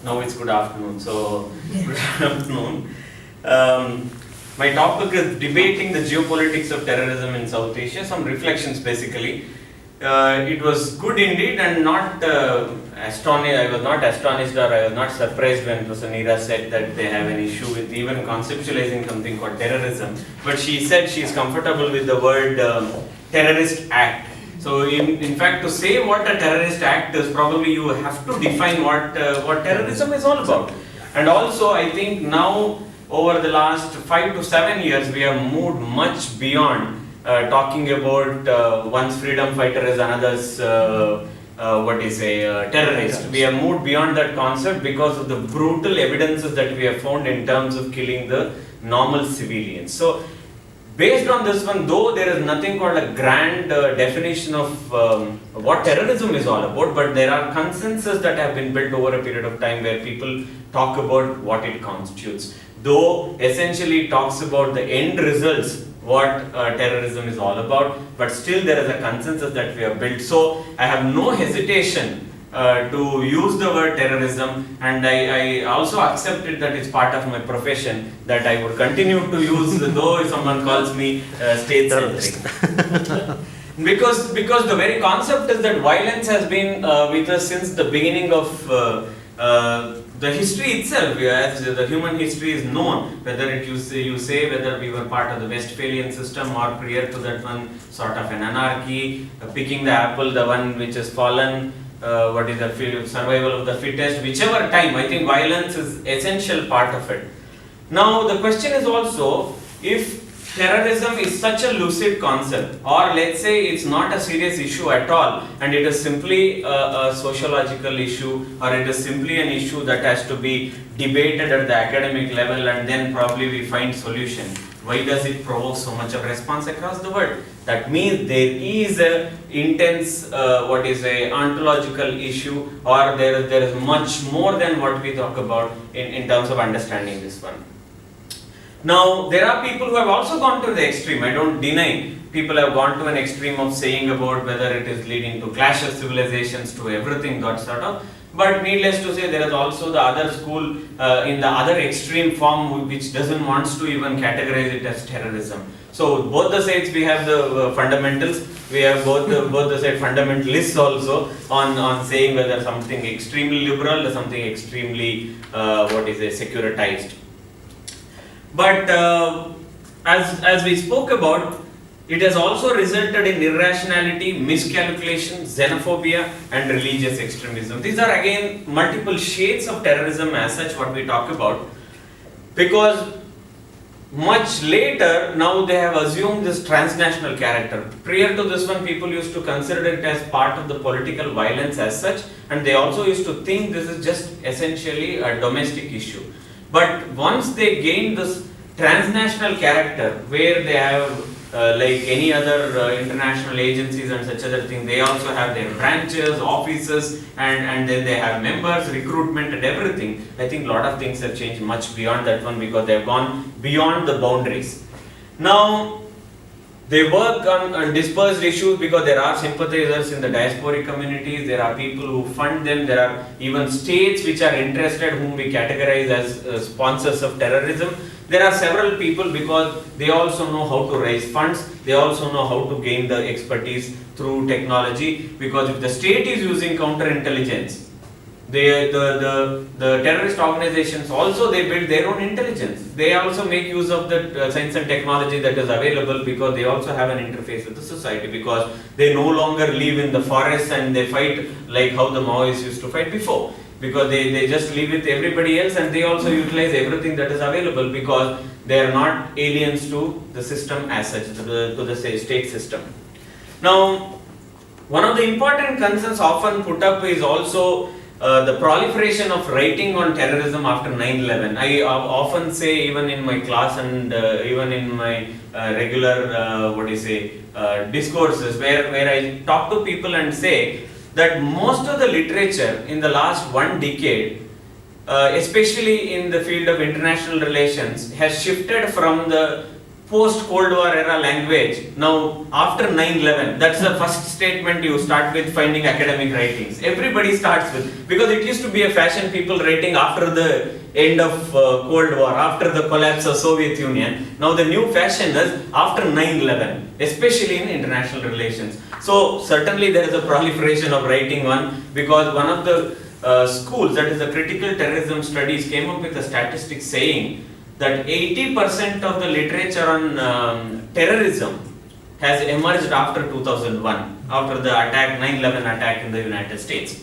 Now it's good afternoon, so good afternoon. My topic is debating the geopolitics of terrorism in South Asia, some reflections basically. It was good indeed and not astonished. I was not astonished or I was not surprised when Professor Neera said that they have an issue with even conceptualizing something called terrorism. But she said she is comfortable with the word terrorist act. So in fact, to say what a terrorist act is, probably you have to define what terrorism is all about. And also, I think now over the last 5 to 7 years, we have moved much beyond talking about one's freedom fighter is another's terrorist. We have moved beyond that concept because of the brutal evidences that we have found in terms of killing the normal civilians. So based on this one, though there is nothing called a grand definition of what terrorism is all about, but there are consensus that have been built over a period of time where people talk about what it constitutes. Though essentially it talks about the end results, what terrorism is all about, but still there is a consensus that we have built. So I have no hesitation to use the word terrorism, and I also accepted that it's part of my profession that I would continue to use, though someone calls me state-centric. because the very concept is that violence has been with us since the beginning of the history itself, as the human history is known, whether you say whether we were part of the Westphalian system or prior to that one sort of an anarchy, picking the apple, the one which has fallen, what is the survival of the fittest, whichever time, I think violence is essential part of it. Now the question is also, if terrorism is such a lucid concept, or let's say it's not a serious issue at all, and it is simply a sociological issue, or it is simply an issue that has to be debated at the academic level and then probably we find solution. Why does it provoke so much of response across the world? That means there is a intense, ontological issue, or there is much more than what we talk about in terms of understanding this one. Now, there are people who have also gone to the extreme. I don't deny people have gone to an extreme of saying about whether it is leading to clash of civilizations, to everything that sort of. But needless to say, there is also the other school in the other extreme form which doesn't want to even categorize it as terrorism. So both the sides we have the fundamentals, we have both the side fundamentalists also on saying whether something extremely liberal or something extremely securitized. But as we spoke about, it has also resulted in irrationality, miscalculation, xenophobia and religious extremism. These are again multiple shades of terrorism as such what we talk about, because much later now they have assumed this transnational character. Prior to this one, people used to consider it as part of the political violence as such, and they also used to think this is just essentially a domestic issue. But once they gain this transnational character, where they have like any other international agencies and such other things, they also have their branches, offices, and then they have members, recruitment and everything. I think a lot of things have changed much beyond that one, because they have gone beyond the boundaries. Now, they work on dispersed issues because there are sympathizers in the diasporic communities, there are people who fund them, there are even states which are interested whom we categorize as sponsors of terrorism. There are several people because they also know how to raise funds, they also know how to gain the expertise through technology, because if the state is using counterintelligence, the terrorist organizations also, they build their own intelligence. They also make use of the science and technology that is available, because they also have an interface with the society, because they no longer live in the forest and they fight like how the Maoists used to fight before, because they just live with everybody else and they also utilize everything that is available, because they are not aliens to the system as such, to the state system. Now, one of the important concerns often put up is also the proliferation of writing on terrorism after 9/11. I often say, even in my class and even in my regular discourses, where I talk to people and say that most of the literature in the last 1 decade, especially in the field of international relations, has shifted from the post-Cold War era language. Now, after 9/11, that's the first statement you start with finding academic writings. Everybody starts with, because it used to be a fashion people writing after the end of Cold War, after the collapse of Soviet Union. Now the new fashion is after 9/11, especially in international relations. So certainly there is a proliferation of writing one, because one of the schools, that is the critical terrorism studies, came up with a statistic saying that 80% of the literature on terrorism has emerged after 2001, after the attack, 9/11 attack in the United States,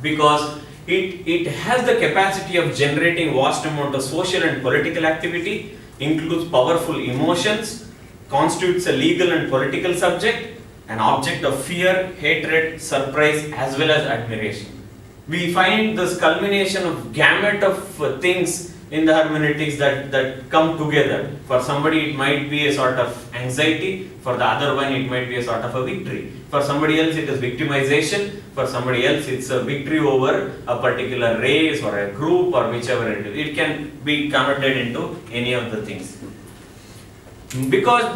because it has the capacity of generating vast amount of social and political activity, includes powerful emotions, constitutes a legal and political subject, an object of fear, hatred, surprise, as well as admiration. We find this culmination of gamut of things in the hermeneutics that come together. For somebody it might be a sort of anxiety, for the other one it might be a sort of a victory. For somebody else it is victimization, for somebody else it's a victory over a particular race or a group or whichever it is. It can be converted into any of the things. Because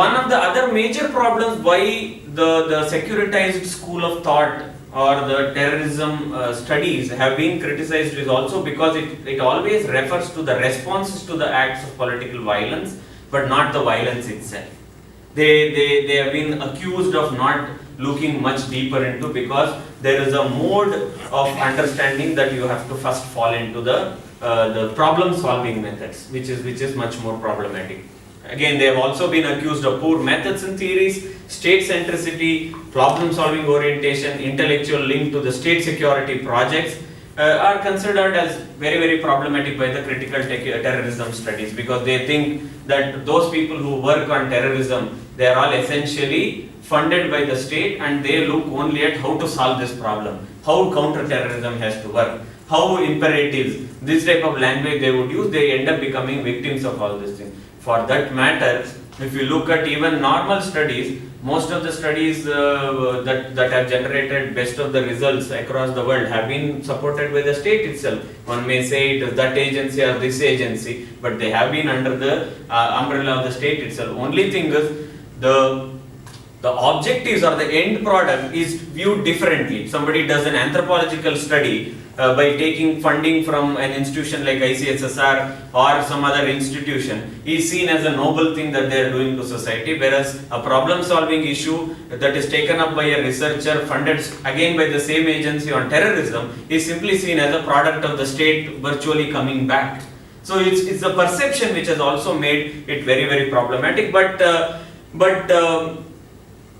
one of the other major problems why the securitized school of thought or the terrorism studies have been criticized is also because it always refers to the responses to the acts of political violence, but not the violence itself. They have been accused of not looking much deeper into, because there is a mode of understanding that you have to first fall into the problem solving methods, which is much more problematic. Again, they have also been accused of poor methods and theories, state centricity, problem solving orientation, intellectual link to the state security projects are considered as very, very problematic by the critical terrorism studies, because they think that those people who work on terrorism, they are all essentially funded by the state and they look only at how to solve this problem, how counter-terrorism has to work, how imperatives, this type of language they would use, they end up becoming victims of all these things. For that matter, if you look at even normal studies, most of the studies that have generated best of the results across the world have been supported by the state itself. One may say it is that agency or this agency, but they have been under the umbrella of the state itself. Only thing is the objectives or the end product is viewed differently. Somebody does an anthropological study by taking funding from an institution like ICSSR or some other institution, is seen as a noble thing that they are doing to society, whereas a problem solving issue that is taken up by a researcher funded again by the same agency on terrorism is simply seen as a product of the state virtually coming back. So it's the perception which has also made it very, very problematic. But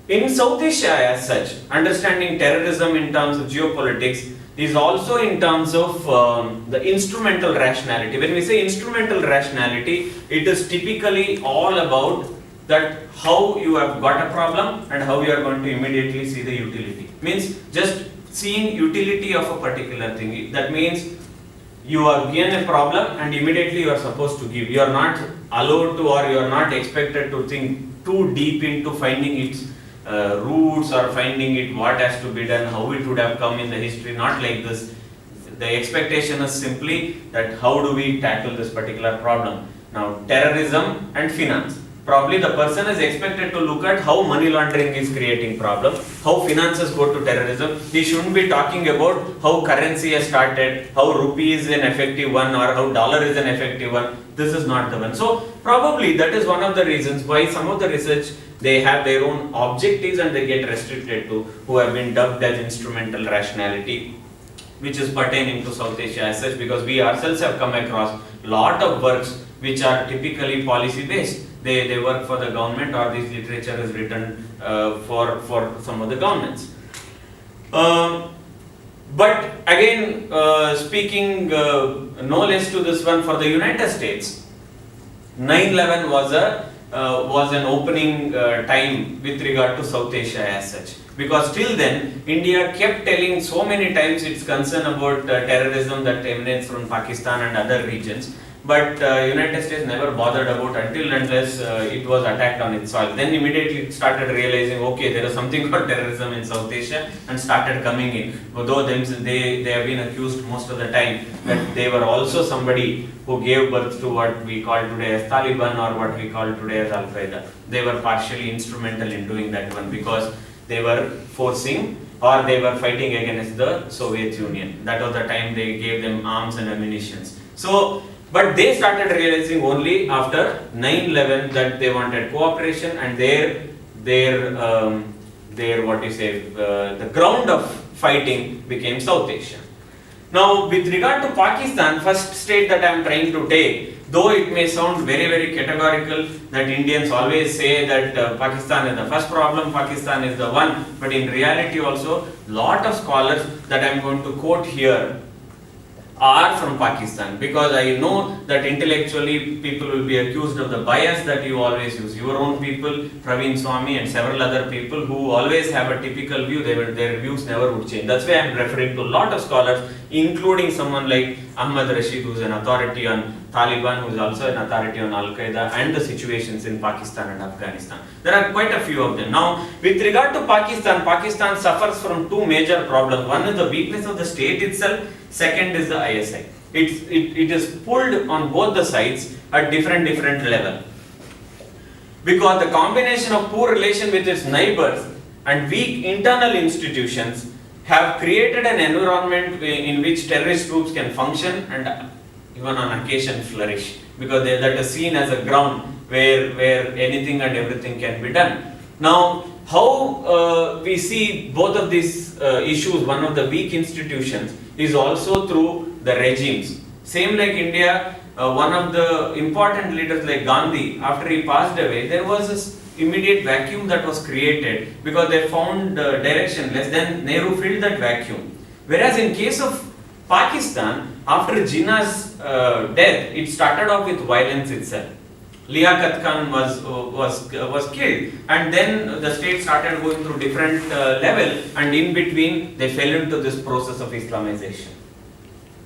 in South Asia as such, understanding terrorism in terms of geopolitics is also in terms of the instrumental rationality. When we say instrumental rationality, it is typically all about that how you have got a problem and how you are going to immediately see the utility. Means just seeing utility of a particular thing. That means you are given a problem and immediately you are supposed to give. You are not allowed to, or you are not expected to think too deep into finding its roots or finding it what has to be done, how it would have come in the history, not like this. The expectation is simply that how do we tackle this particular problem. Now terrorism and finance. Probably the person is expected to look at how money laundering is creating problem, how finances go to terrorism. He shouldn't be talking about how currency has started, how rupee is an effective one or how dollar is an effective one. This is not the one. So probably that is one of the reasons why some of the research, they have their own objectives and they get restricted to, who have been dubbed as instrumental rationality, which is pertaining to South Asia as such, because we ourselves have come across lot of works which are typically policy based. They work for the government, or this literature is written for some of the governments. But again, speaking no less to this one, for the United States, 9/11 was an opening time with regard to South Asia as such. Because till then, India kept telling so many times its concern about terrorism that emanates from Pakistan and other regions. but United States never bothered about until unless it was attacked on its soil. Then immediately it started realizing, okay, there is something called terrorism in South Asia, and started coming in. Although they have been accused most of the time that they were also somebody who gave birth to what we call today as Taliban or what we call today as Al-Qaeda. They were partially instrumental in doing that one because they were forcing or they were fighting against the Soviet Union. That was the time they gave them arms and ammunitions. So, but they started realizing only after 9/11 that they wanted cooperation, and their what you say, the ground of fighting became South Asia. Now, with regard to Pakistan, first state that I am trying to take, though it may sound very, very categorical that Indians always say that Pakistan is the first problem, Pakistan is the one, but in reality also, lot of scholars that I am going to quote here are from Pakistan, because I know that intellectually people will be accused of the bias that you always use. Your own people, Praveen Swami and several other people who always have a typical view, their views never would change. That's why I am referring to a lot of scholars, including someone like Ahmad Rashid, who is an authority on Taliban, who is also an authority on Al-Qaeda and the situations in Pakistan and Afghanistan. There are quite a few of them. Now, with regard to Pakistan, Pakistan suffers from two major problems. One is the weakness of the state itself. Second is the ISI. It is pulled on both the sides at different level. Because the combination of poor relation with its neighbors and weak internal institutions have created an environment in which terrorist groups can function and even on occasion flourish, because that is seen as a ground where anything and everything can be done. Now, how we see both of these issues, one of the weak institutions, is also through the regimes. Same like India, one of the important leaders like Gandhi, after he passed away, there was this immediate vacuum that was created because they found directionless. Then Nehru filled that vacuum. Whereas in case of Pakistan, after Jinnah's death, it started off with violence itself. Liaquat Khan was killed, and then the state started going through different level, and in between they fell into this process of Islamization.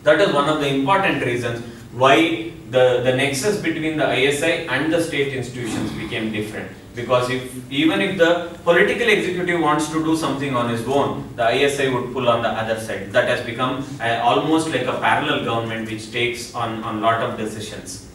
That is one of the important reasons why the nexus between the ISI and the state institutions became different. Because even if the political executive wants to do something on his own, the ISI would pull on the other side. That has become almost like a parallel government which takes on lot of decisions.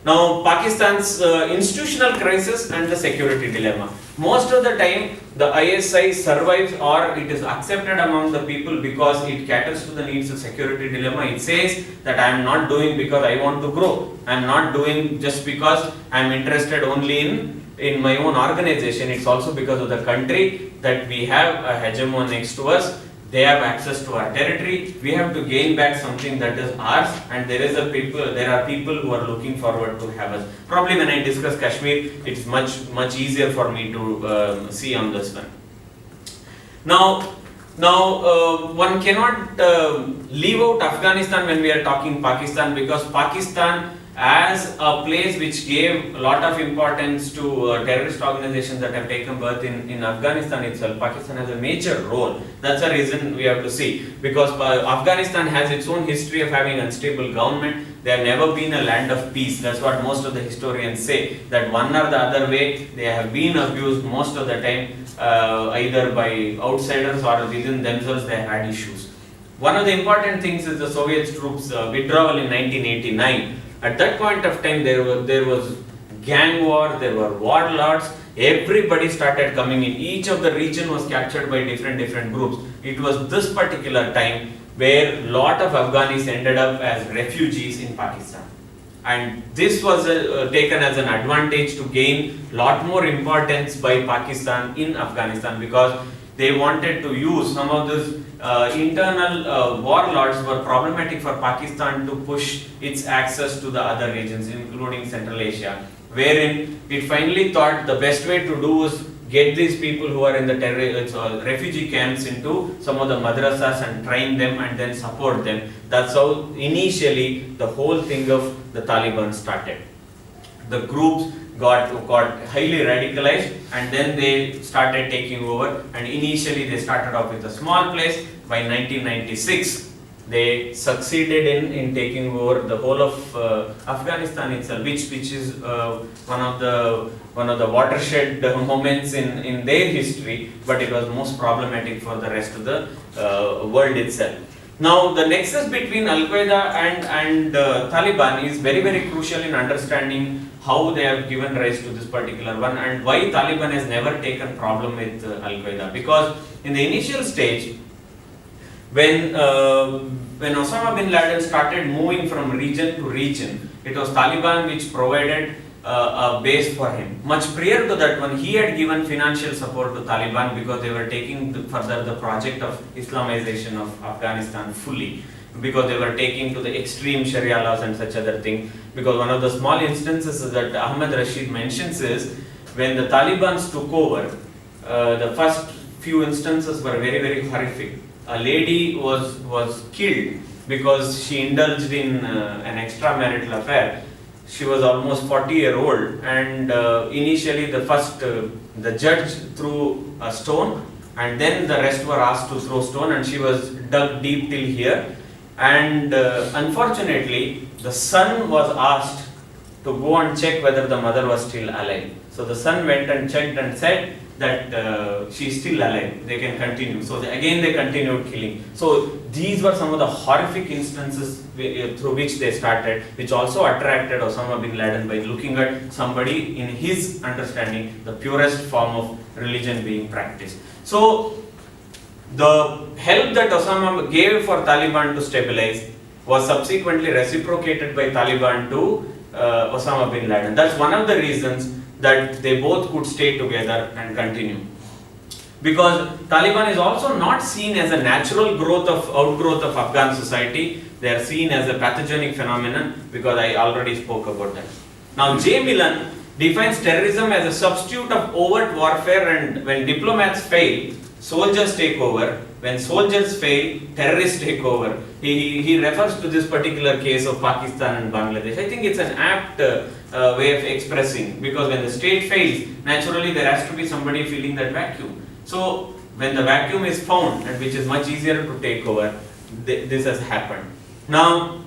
Now, Pakistan's institutional crisis and the security dilemma. Most of the time, the ISI survives or it is accepted among the people because it caters to the needs of security dilemma. It says that I am not doing because I want to grow. I am not doing just because I am interested only in my own organization. It's also because of the country that we have a hegemon next to us. They have access to our territory. We have to gain back something that is ours, and there are people who are looking forward to have us. Probably when I discuss Kashmir, it's much easier for me to see on this one. Now one cannot leave out Afghanistan when we are talking Pakistan, because Pakistan as a place which gave a lot of importance to terrorist organizations that have taken birth in Afghanistan itself. Pakistan has a major role. That's the reason we have to see, because Afghanistan has its own history of having unstable government. They have never been a land of peace. That's what most of the historians say, that one or the other way they have been abused most of the time, either by outsiders or within themselves they had issues. One of the important things is the Soviet troops withdrawal in 1989. At that point of time, there was gang war, there were warlords, everybody started coming in. Each of the region was captured by different groups. It was this particular time where a lot of Afghans ended up as refugees in Pakistan. And this was taken as an advantage to gain a lot more importance by Pakistan in Afghanistan, because they wanted to use some of these internal warlords were problematic for Pakistan to push its access to the other regions, including Central Asia, wherein it finally thought the best way to do is get these people who are in the refugee camps into some of the madrasas and train them and then support them. That's how initially the whole thing of the Taliban started. The groups got highly radicalized, and then they started taking over, and initially they started off with a small place. By 1996 They succeeded in taking over the whole of Afghanistan itself, which is one of the watershed moments in their history, but it was most problematic for the rest of the world itself. Now, the nexus between Al-Qaeda and Taliban is very, very crucial in understanding how they have given rise to this particular one and why Taliban has never taken problem with Al-Qaeda. Because in the initial stage, when Osama bin Laden started moving from region to region, it was Taliban which provided a base for him. Much prior to that one, he had given financial support to Taliban because they were taking further the project of Islamization of Afghanistan fully, because they were taking to the extreme Sharia laws and such other things. Because one of the small instances that Ahmed Rashid mentions is when the Taliban took over, the first few instances were very, very horrific. A lady was killed because she indulged in an extramarital affair. She was almost 40-year-old, and initially the judge threw a stone, and then the rest were asked to throw stone, and she was dug deep till here. And unfortunately, the son was asked to go and check whether the mother was still alive. So the son went and checked and said that she's still alive, they can continue. So again they continued killing. So these were some of the horrific instances through which they started, which also attracted Osama bin Laden by looking at somebody in his understanding, the purest form of religion being practiced. So the help that Osama gave for Taliban to stabilize was subsequently reciprocated by Taliban to Osama bin Laden. That's one of the reasons that they both could stay together and continue. Because Taliban is also not seen as a natural outgrowth of Afghan society. They are seen as a pathogenic phenomenon, because I already spoke about that. Now, J. Millen defines terrorism as a substitute of overt warfare, and when diplomats fail, soldiers take over. When soldiers fail, terrorists take over. He refers to this particular case of Pakistan and Bangladesh. I think it's an apt way of expressing, because when the state fails, naturally there has to be somebody filling that vacuum. So when the vacuum is found, and which is much easier to take over, this has happened. Now,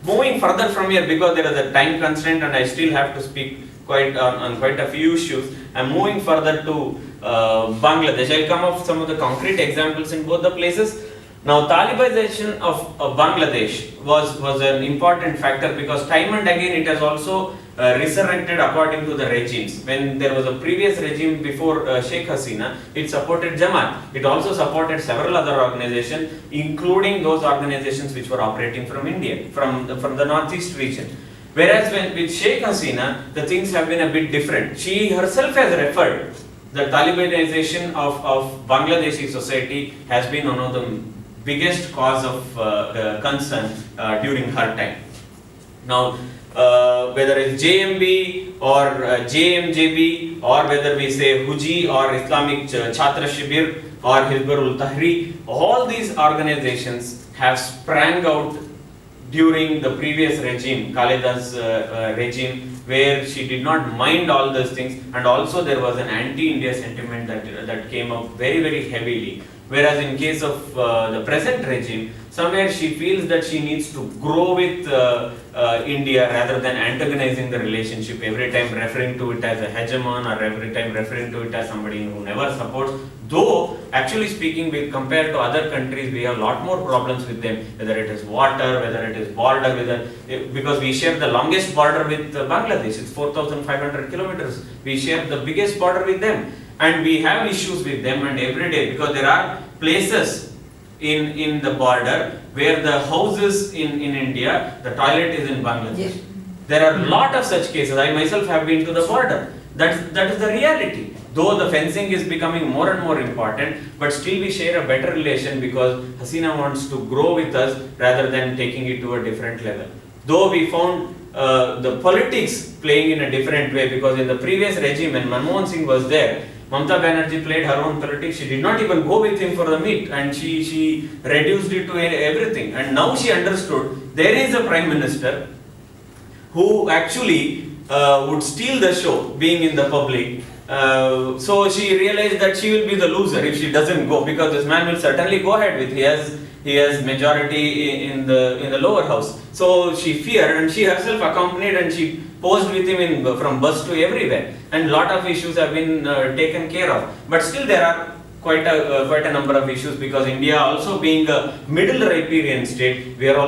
moving further from here, because there is a time constraint and I still have to speak on quite a few issues, I'm moving further to Bangladesh. I'll come up with some of the concrete examples in both the places. Now, Talibanization of Bangladesh was an important factor, because time and again it has also resurrected according to the regimes. When there was a previous regime before Sheikh Hasina, it supported Jamaat. It also supported several other organizations, including those organizations which were operating from India, from the northeast region. Whereas with Sheikh Hasina, the things have been a bit different. She herself has referred the Talibanization of Bangladeshi society has been one of the biggest cause of concern during her time. Now, whether it's JMB or JMJB, or whether we say Huji or Islamic Chhatra Shibir or Hizbul Tahrir, all these organizations have sprang out during the previous regime, Khaleda's regime, where she did not mind all those things, and also there was an anti-India sentiment that came up very, very heavily. Whereas in case of the present regime, somewhere she feels that she needs to grow with India rather than antagonizing the relationship, every time referring to it as a hegemon, or every time referring to it as somebody who never supports. Though, actually speaking, compared to other countries, we have a lot more problems with them, whether it is water, whether it is border, because we share the longest border with Bangladesh, it's 4,500 kilometers. We share the biggest border with them, and we have issues with them, and every day, because there are places in the border where the houses in India, the toilet is in Bangladesh. Yeah. There are a lot of such cases. I myself have been to the border. That is the reality. Though the fencing is becoming more and more important, but still we share a better relation, because Hasina wants to grow with us rather than taking it to a different level. Though we found the politics playing in a different way, because in the previous regime, when Manmohan Singh was there, Mamata Banerjee played her own politics. She did not even go with him for the meet, and she reduced it to everything. And now she understood there is a prime minister who actually would steal the show, being in the public. So she realized that she will be the loser if she doesn't go, because this man will certainly go ahead with. He he has majority in the lower house. So she feared, and she herself accompanied, and she posed with him from bus to everywhere, and lot of issues have been taken care of. But still there are quite a number of issues, because India also being a middle riparian state, we are